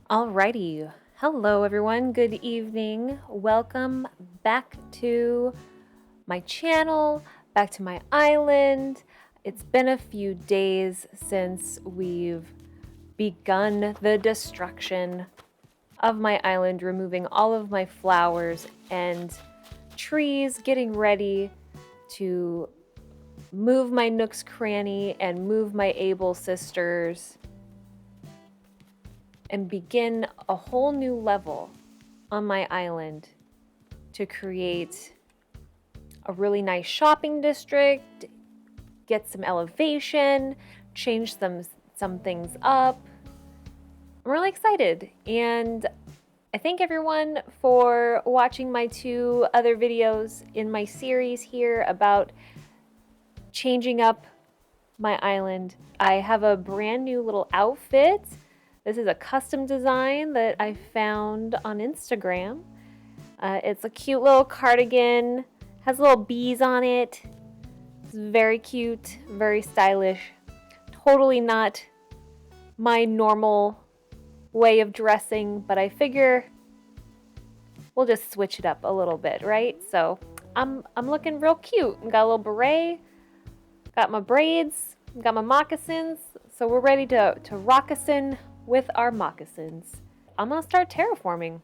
Alrighty. Hello, everyone. Good evening. Welcome back to my channel, back to my island. It's been a few days since we've begun the destruction of my island, removing all of my flowers and trees, getting ready to move my Nook's Cranny and move my Able sisters and begin a whole new level on my island to create a really nice shopping district, get some elevation, change some things up. I'm really excited, and I thank everyone for watching my two other videos in my series here about changing up my island. I have a brand new little outfit. This is a custom design that I found on Instagram. It's a cute little cardigan, has little bees on it. It's very cute, very stylish. Totally not my normal way of dressing, but I figure we'll just switch it up a little bit, right? So I'm looking real cute. Got a little beret, got my braids, got my moccasins. So we're ready to rockasin with our moccasins. I'm gonna start terraforming.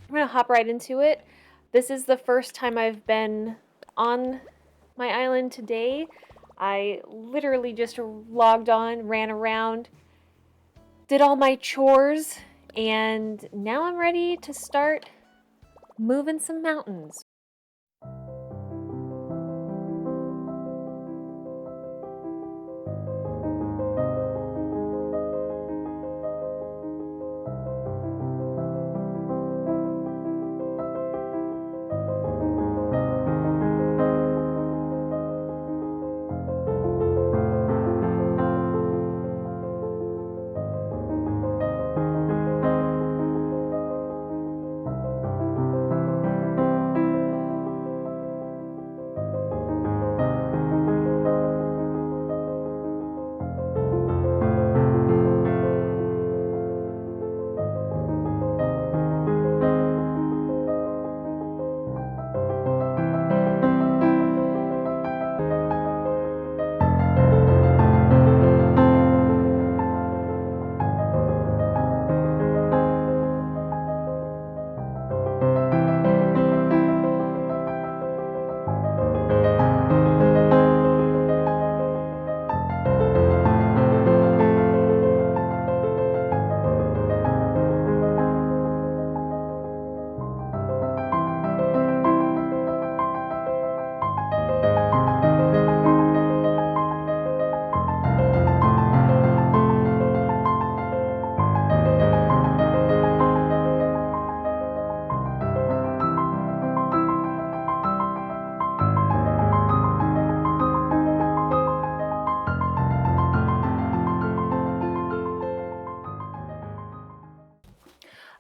I'm gonna hop right into it. This is the first time I've been on my island today. I literally just logged on, ran around, did all my chores, and now I'm ready to start moving some mountains.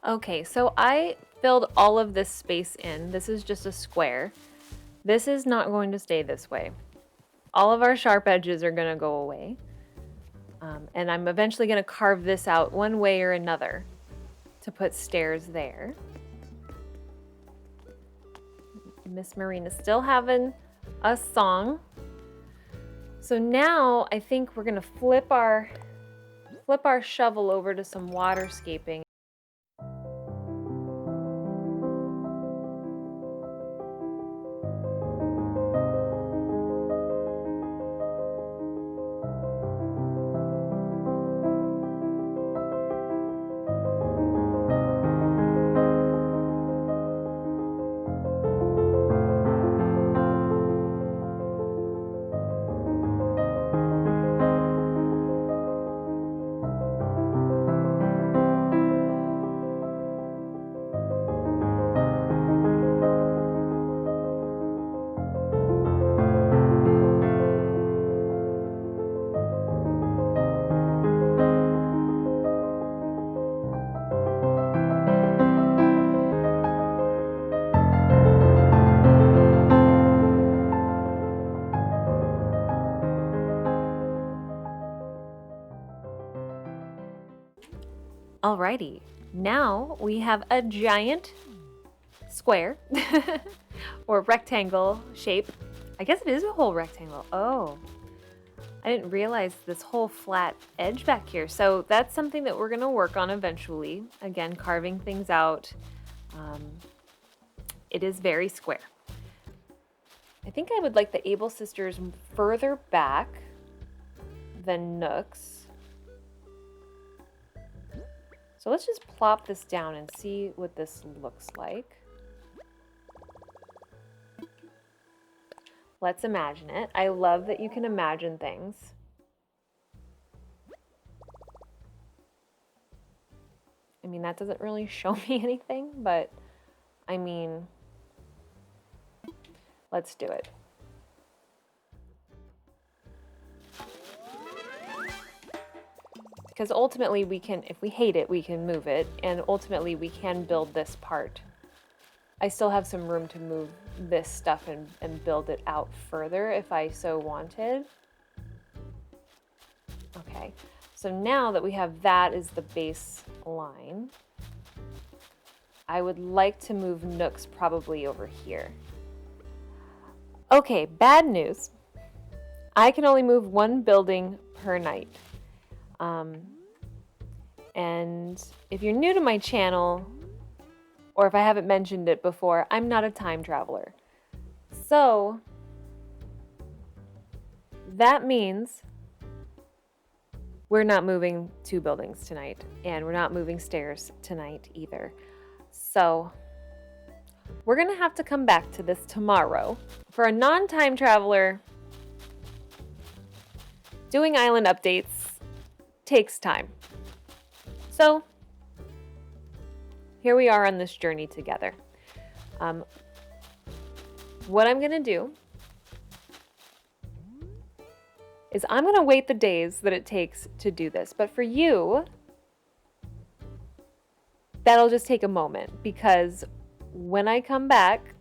Okay, so I filled all of this space in. This is just a square. This is not going to stay this way. All of our sharp edges are going to go away. And I'm eventually going to carve this out one way or another to put stairs there. Miss Marina's still having a song. So now I think we're going to flip our shovel over to some waterscaping. Alrighty, Now we have a giant square or rectangle shape. I guess it is a whole rectangle. Oh, I didn't realize this whole flat edge back here. So that's something that we're gonna work on eventually. Again, carving things out. It is very square. I think I would like the Able sisters further back than Nook's. So let's just plop this down and see what this looks like. Let's imagine it. I love that you can imagine things. I mean, that doesn't really show me anything, but I mean, let's do it. Because ultimately we can, if we hate it, we can move it, and ultimately we can build this part. I still have some room to move this stuff and build it out further if I so wanted. Okay, so now that we have that as the base line, I would like to move Nook's probably over here. Okay, bad news. I can only move one building per night. And if you're new to my channel, or if I haven't mentioned it before, I'm not a time traveler. So that means we're not moving 2 buildings tonight, and we're not moving stairs tonight either. So we're gonna have to come back to this tomorrow. For a non-time traveler, doing island updates takes time. So here we are on this journey together. What I'm gonna do is I'm gonna wait the days that it takes to do this. But for you, that'll just take a moment, because when I come back,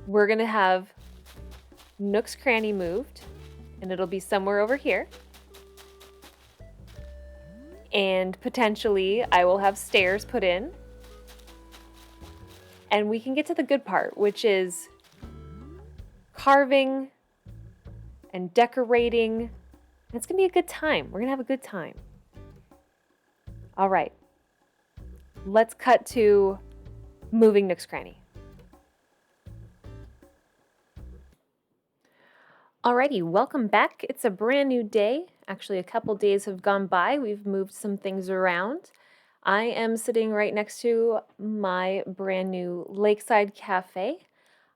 we're gonna have Nook's Cranny moved, and it'll be somewhere over here. And potentially I will have stairs put in. And we can get to the good part, which is carving and decorating. It's gonna be a good time. We're gonna have a good time. All right, let's cut to moving Nook's Cranny. Alrighty, welcome back. It's a brand new day. Actually, a couple days have gone by. We've moved some things around. I am sitting right next to my brand new Lakeside Cafe.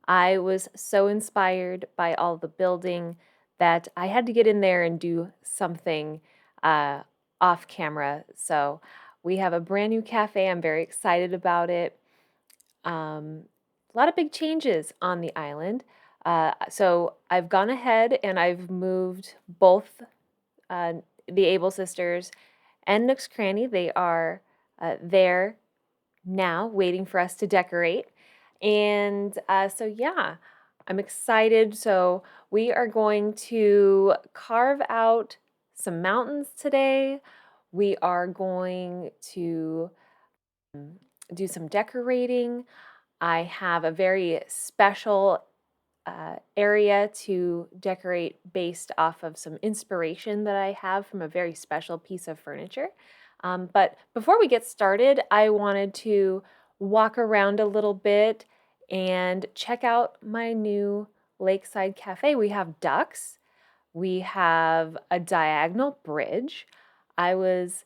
I was so inspired by all the building that I had to get in there and do something off camera. So we have a brand new cafe. I'm very excited about it. A lot of big changes on the island. So I've gone ahead and I've moved both the Able sisters and Nook's Cranny. They are there now waiting for us to decorate. And so yeah, I'm excited. So we are going to carve out some mountains today. We are going to do some decorating. I have a very special area to decorate based off of some inspiration that I have from a very special piece of furniture. But before we get started, I wanted to walk around a little bit and check out my new Lakeside Cafe. We have ducks. We have a diagonal bridge. I was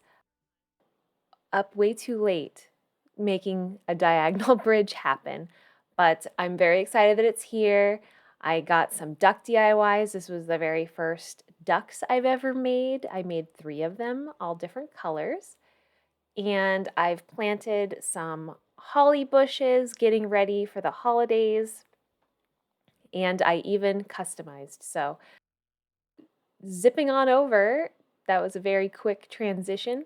up way too late making a diagonal bridge happen, but I'm very excited that it's here. I got some duck DIYs. This was the very first ducks I've ever made. I made 3 of them, all different colors. And I've planted some holly bushes, getting ready for the holidays. And I even customized. So zipping on over, that was a very quick transition.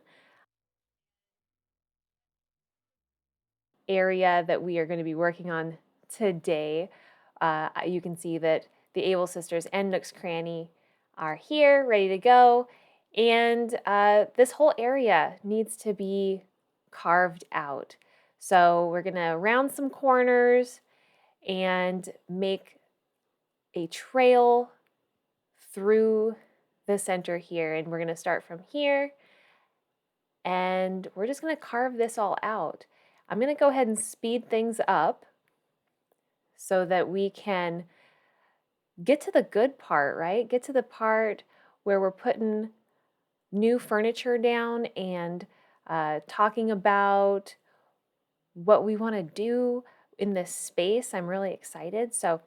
Area that we are going to be working on today. You can see that the Able sisters and Nook's Cranny are here, ready to go. And this whole area needs to be carved out. So we're gonna round some corners and make a trail through the center here. And we're gonna start from here and we're just gonna carve this all out. I'm gonna go ahead and speed things up so that we can get to the good part, right? Get to the part where we're putting new furniture down and talking about what we want to do in this space. I'm really excited. So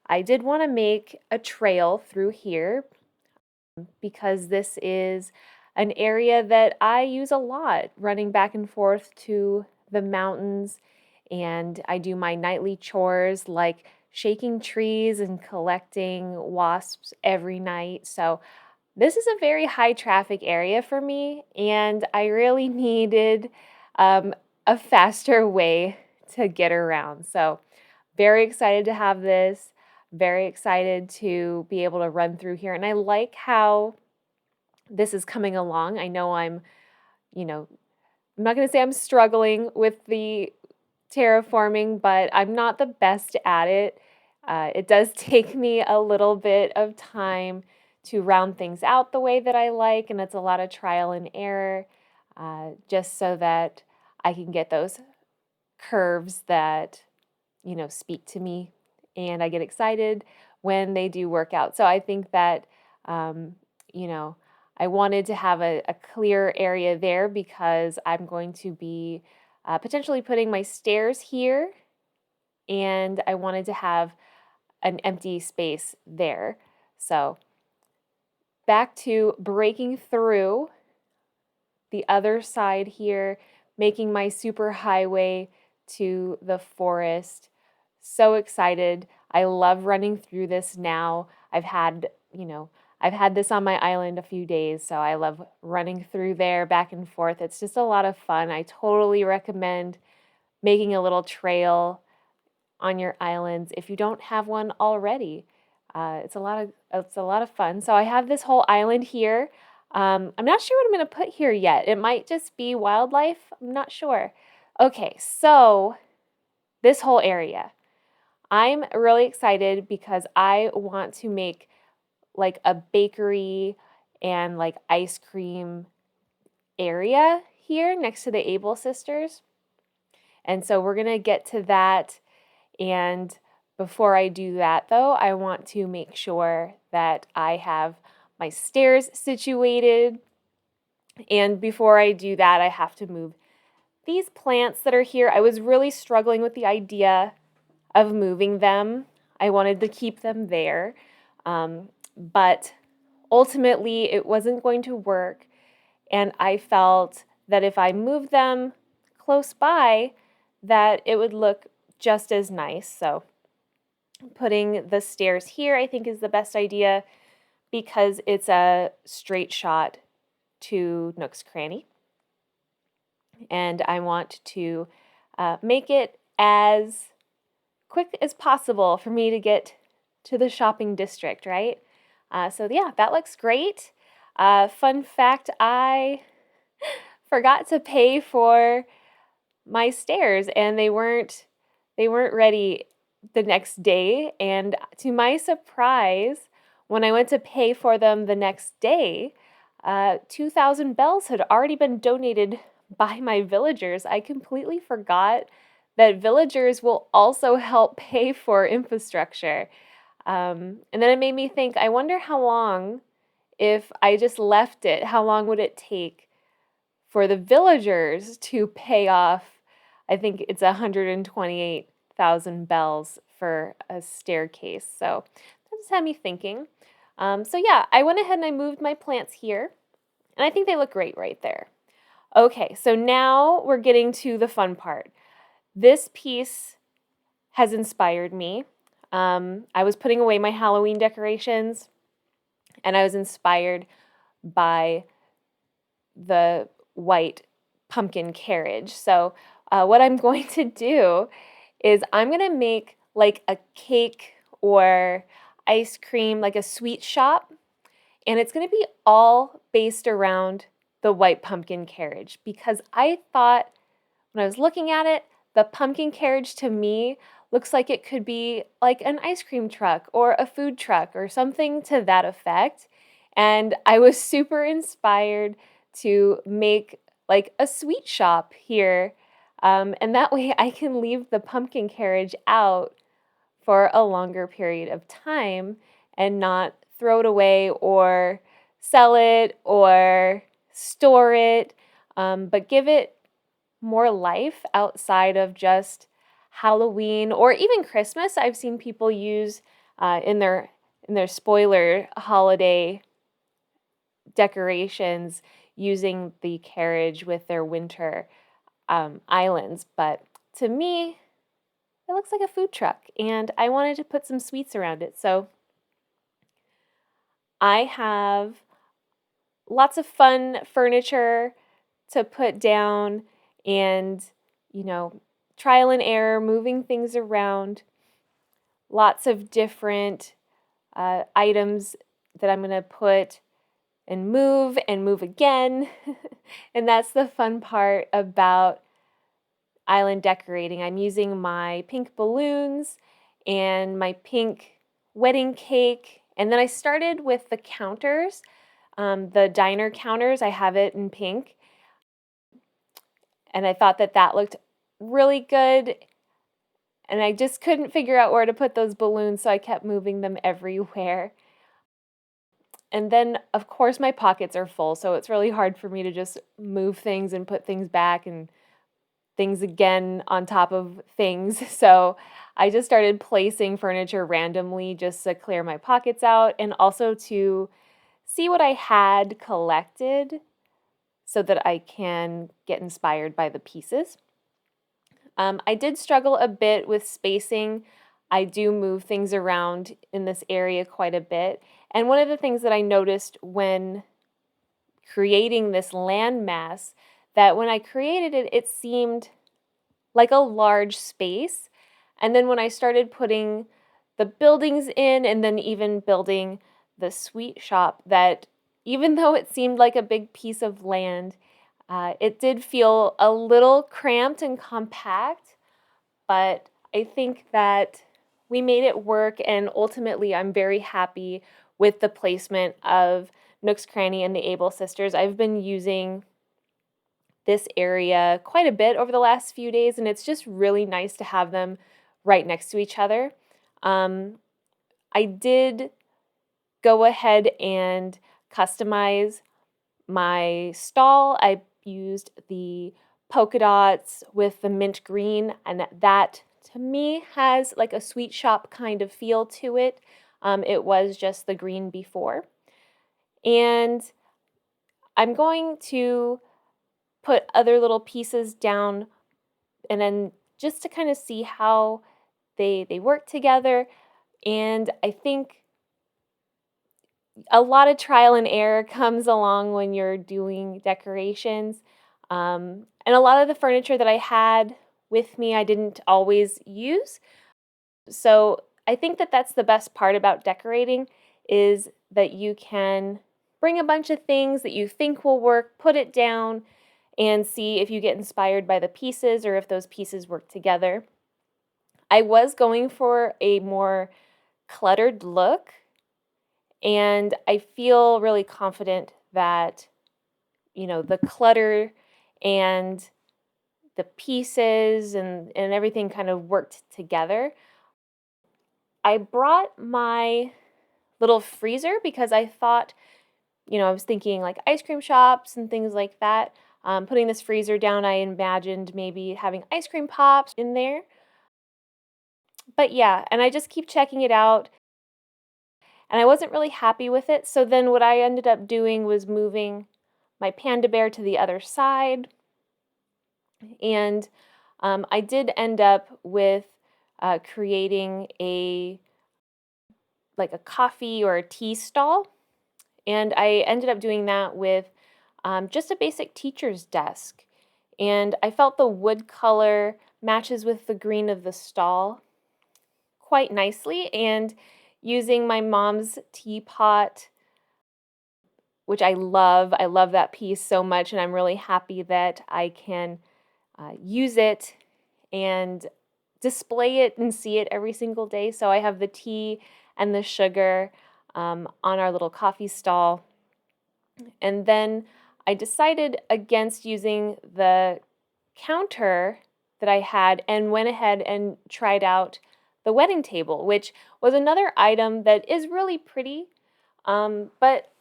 I did want to make a trail through here because this is an area that I use a lot, running back and forth to the mountains, and I do my nightly chores like shaking trees and collecting wasps every night. So this is a very high traffic area for me, and I really needed a faster way to get around. So very excited to have this, very excited to be able to run through here. And I like how this is coming along. I know I'm not going to say I'm struggling with the terraforming, but I'm not the best at it. It does take me a little bit of time to round things out the way that I like, and it's a lot of trial and error, just so that I can get those curves that speak to me, and I get excited when they do work out. So I think that you know I wanted to have a clear area there because I'm going to be potentially putting my stairs here, and I wanted to have an empty space there. So back to breaking through the other side here, making my super highway to the forest. So excited. I love running through this now. I've had this on my island a few days, so I love running through there back and forth. It's just a lot of fun. I totally recommend making a little trail on your islands if you don't have one already. It's a lot of fun. So I have this whole island here. I'm not sure what I'm going to put here yet. It might just be wildlife. I'm not sure. Okay, so this whole area. I'm really excited because I want to make like a bakery and like ice cream area here next to the Able sisters. And so we're going to get to that. And before I do that, though, I want to make sure that I have my stairs situated. And before I do that, I have to move these plants that are here. I was really struggling with the idea of moving them. I wanted to keep them there. But ultimately, it wasn't going to work. And I felt that if I moved them close by, that it would look just as nice. So putting the stairs here, I think, is the best idea because it's a straight shot to Nook's Cranny. And I want to make it as quick as possible for me to get to the shopping district, right? So yeah, that looks great. Fun fact, I forgot to pay for my stairs and they weren't ready the next day, and to my surprise, when I went to pay for them the next day, 2,000 bells had already been donated by my villagers. I completely forgot that villagers will also help pay for infrastructure. And then it made me think, I wonder how long, if I just left it, how long would it take for the villagers to pay off? I think it's 128,000 bells for a staircase. So that just had me thinking. So yeah, I went ahead and I moved my plants here, and I think they look great right there. Okay, so now we're getting to the fun part. This piece has inspired me. I was putting away my Halloween decorations, and I was inspired by the white pumpkin carriage. So what I'm going to do is I'm going to make like a cake or ice cream, like a sweet shop, and it's going to be all based around the white pumpkin carriage because I thought when I was looking at it, the pumpkin carriage to me looks like it could be like an ice cream truck or a food truck or something to that effect. And I was super inspired to make like a sweet shop here. And that way I can leave the pumpkin carriage out for a longer period of time and not throw it away or sell it or store it, but give it more life outside of just Halloween or even Christmas. I've seen people use in their spoiler holiday decorations using the carriage with their winter islands. But to me, it looks like a food truck, and I wanted to put some sweets around it. So I have lots of fun furniture to put down and, trial and error, moving things around. Lots of different items that I'm going to put and move again. And that's the fun part about island decorating. I'm using my pink balloons and my pink wedding cake. And then I started with the counters, the diner counters. I have it in pink. And I thought that that looked really good. And I just couldn't figure out where to put those balloons, so I kept moving them everywhere. And then, of course, my pockets are full, so it's really hard for me to just move things and put things back and things again on top of things. So I just started placing furniture randomly just to clear my pockets out and also to see what I had collected so that I can get inspired by the pieces. I did struggle a bit with spacing. I do move things around in this area quite a bit. And one of the things that I noticed when creating this landmass, that when I created it, it seemed like a large space. And then when I started putting the buildings in and then even building the sweet shop, that even though it seemed like a big piece of land, it did feel a little cramped and compact, but I think that we made it work, and ultimately I'm very happy with the placement of Nook's Cranny and the Able Sisters. I've been using this area quite a bit over the last few days, and it's just really nice to have them right next to each other. I did go ahead and customize my stall. I used the polka dots with the mint green, and that to me has like a sweet shop kind of feel to it. It was just the green before. And I'm going to put other little pieces down and then just to kind of see how they work together. And I think a lot of trial and error comes along when you're doing decorations. And a lot of the furniture that I had with me, I didn't always use. So I think that that's the best part about decorating, is that you can bring a bunch of things that you think will work, put it down, and see if you get inspired by the pieces or if those pieces work together. I was going for a more cluttered look, and I feel really confident that, the clutter and the pieces and everything kind of worked together. I brought my little freezer because I thought, I was thinking like ice cream shops and things like that. Putting this freezer down, I imagined maybe having ice cream pops in there. But yeah, and I just keep checking it out. And I wasn't really happy with it. So then what I ended up doing was moving my panda bear to the other side. And I did end up with creating a coffee or a tea stall. And I ended up doing that with just a basic teacher's desk. And I felt the wood color matches with the green of the stall quite nicely. And using my mom's teapot, which I love that piece so much, and I'm really happy that I can use it and display it and see it every single day. So I have the tea and the sugar on our little coffee stall. And then I decided against using the counter that I had and went ahead and tried out the wedding table, which was another item that is really pretty, but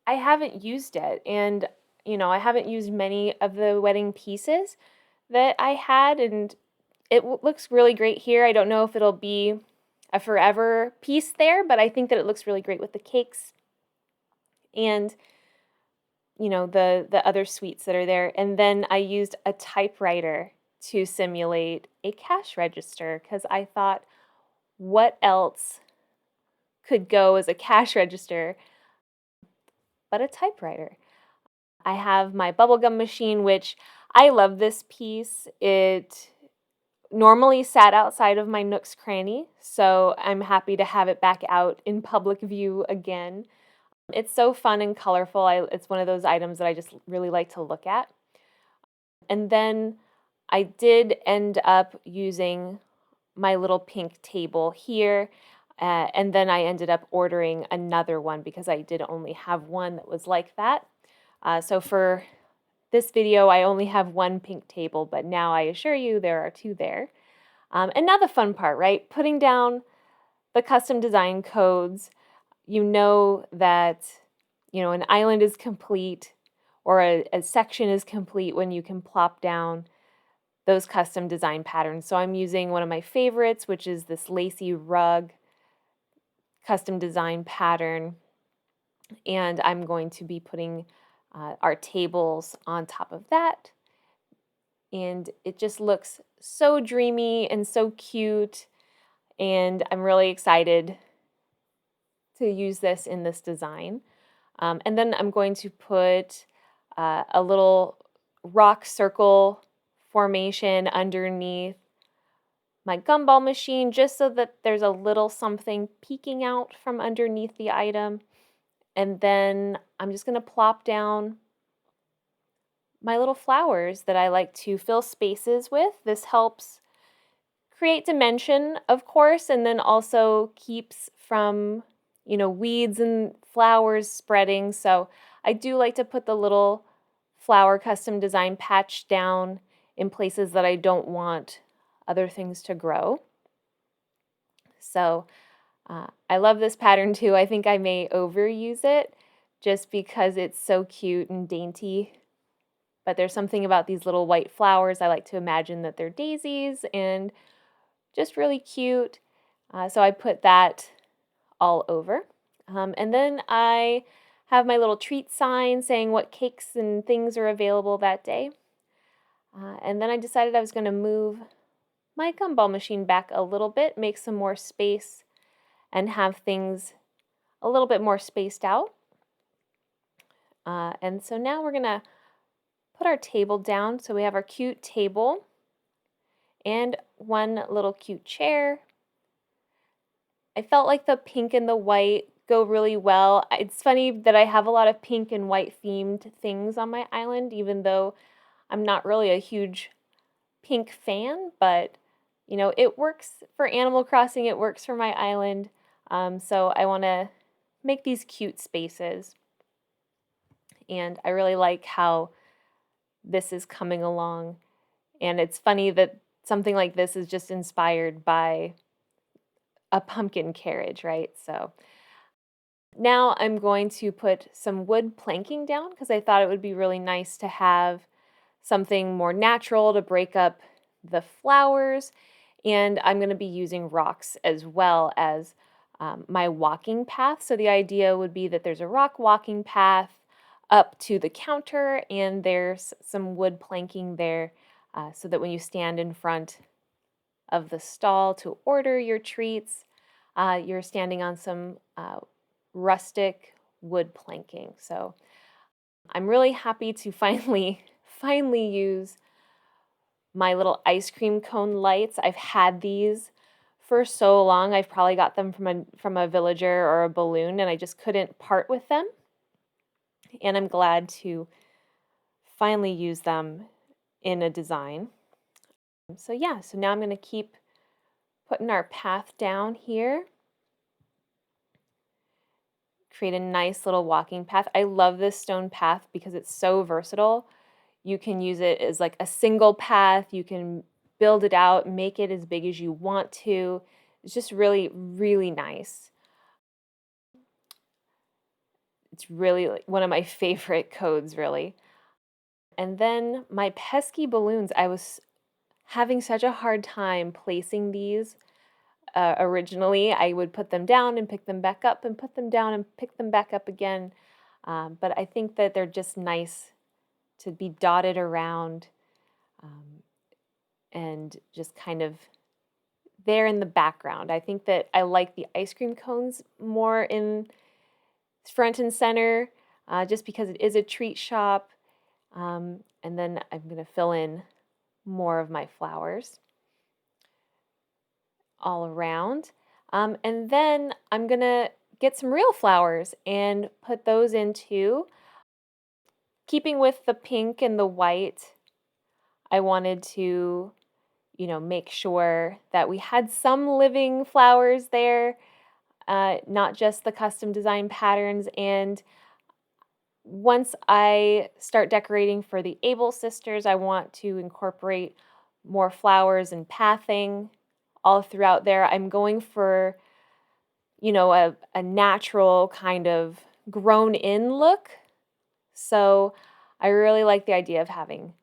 I haven't used it. And, I haven't used many of the wedding pieces that I had, and it looks really great here. I don't know if it'll be a forever piece there, but I think that it looks really great with the cakes and the other sweets that are there. And then I used a typewriter to simulate a cash register because I thought, what else could go as a cash register but a typewriter? I have my bubblegum machine, which I love this piece. It normally sat outside of my Nook's cranny, so I'm happy to have it back out in public view again. It's so fun and colorful. It's one of those items that I just really like to look at. And then I did end up using my little pink table here, and then I ended up ordering another one because I did only have one that was like that. So for this video, I only have one pink table, but now I assure you there are two there. And now the fun part, right? Putting down the custom design codes. You know that, an island is complete or a section is complete when you can plop down those custom design patterns. So I'm using one of my favorites, which is this lacy rug custom design pattern. And I'm going to be putting our tables on top of that. And it just looks so dreamy and so cute. And I'm really excited to use this in this design. And then I'm going to put a little rock circle formation underneath my gumball machine just so that there's a little something peeking out from underneath the item. And then I'm just going to plop down my little flowers that I like to fill spaces with. This helps create dimension, of course, and then also keeps from, weeds and flowers spreading. So I do like to put the little flower custom design patch down in places that I don't want other things to grow. So I love this pattern too. I think I may overuse it just because it's so cute and dainty. But there's something about these little white flowers. I like to imagine that they're daisies and just really cute. So I put that all over. And then I have my little treat sign saying what cakes and things are available that day. And then I decided I was going to move my gumball machine back a little bit, make some more space, and have things a little bit more spaced out. And so now we're going to put our table down. So we have our cute table and one little cute chair. I felt like the pink and the white go really well. It's funny that I have a lot of pink and white themed things on my island, even though I'm not really a huge pink fan, but it works for Animal Crossing, it works for my island. So I want to make these cute spaces. And I really like how this is coming along. And it's funny that something like this is just inspired by a pumpkin carriage, right? So now I'm going to put some wood planking down because I thought it would be really nice to have something more natural to break up the flowers. And I'm going to be using rocks as well as my walking path. So the idea would be that there's a rock walking path up to the counter and there's some wood planking there so that when you stand in front of the stall to order your treats, you're standing on some rustic wood planking. So I'm really happy to finally use my little ice cream cone lights. I've had these for so long. I've probably got them from a villager or a balloon, and I just couldn't part with them. And I'm glad to finally use them in a design. So yeah, so now I'm going to keep putting our path down here. Create a nice little walking path. I love this stone path because it's so versatile. You can use it as like a single path. You can build it out, make it as big as you want to. It's just really, really nice. It's really like one of my favorite codes, really. And then my pesky balloons, I was having such a hard time placing these. Originally, I would put them down and pick them back up and put them down and pick them back up again. But I think that they're just nice to be dotted around and just kind of there in the background. I think that I like the ice cream cones more in front and center just because it is a treat shop. And then I'm going to fill in more of my flowers all around. And then I'm going to get some real flowers and put those into, keeping with the pink and the white. I wanted to, make sure that we had some living flowers there, not just the custom design patterns. And once I start decorating for the Able sisters, I want to incorporate more flowers and pathing all throughout there. I'm going for, a natural kind of grown in look. So I really like the idea of having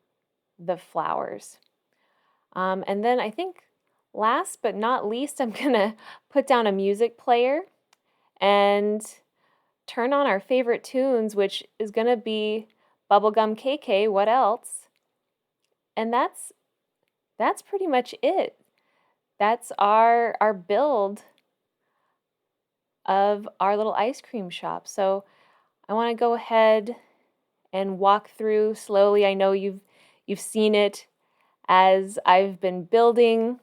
the flowers. And then I think last but not least, I'm going to put down a music player and turn on our favorite tunes, which is going to be Bubblegum KK, What Else? And that's pretty much it. That's our build of our little ice cream shop. So I want to go ahead and walk through slowly. I know you've seen it as I've been building,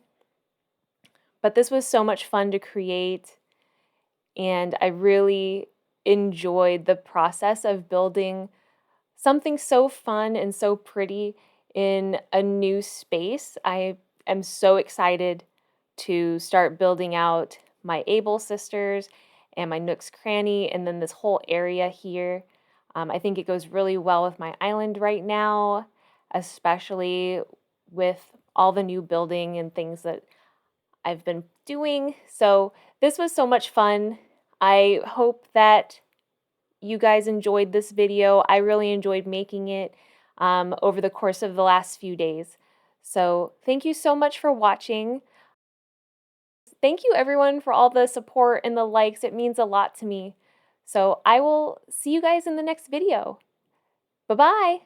but this was so much fun to create, and I really enjoyed the process of building something so fun and so pretty in a new space. I am so excited to start building out my Able sisters and my Nook's Cranny, and then this whole area here. I think it goes really well with my island right now, especially with all the new building and things that I've been doing. So this was so much fun. I hope that you guys enjoyed this video. I really enjoyed making it over the course of the last few days. So thank you so much for watching. Thank you everyone for all the support and the likes. It means a lot to me. So I will see you guys in the next video. Bye-bye.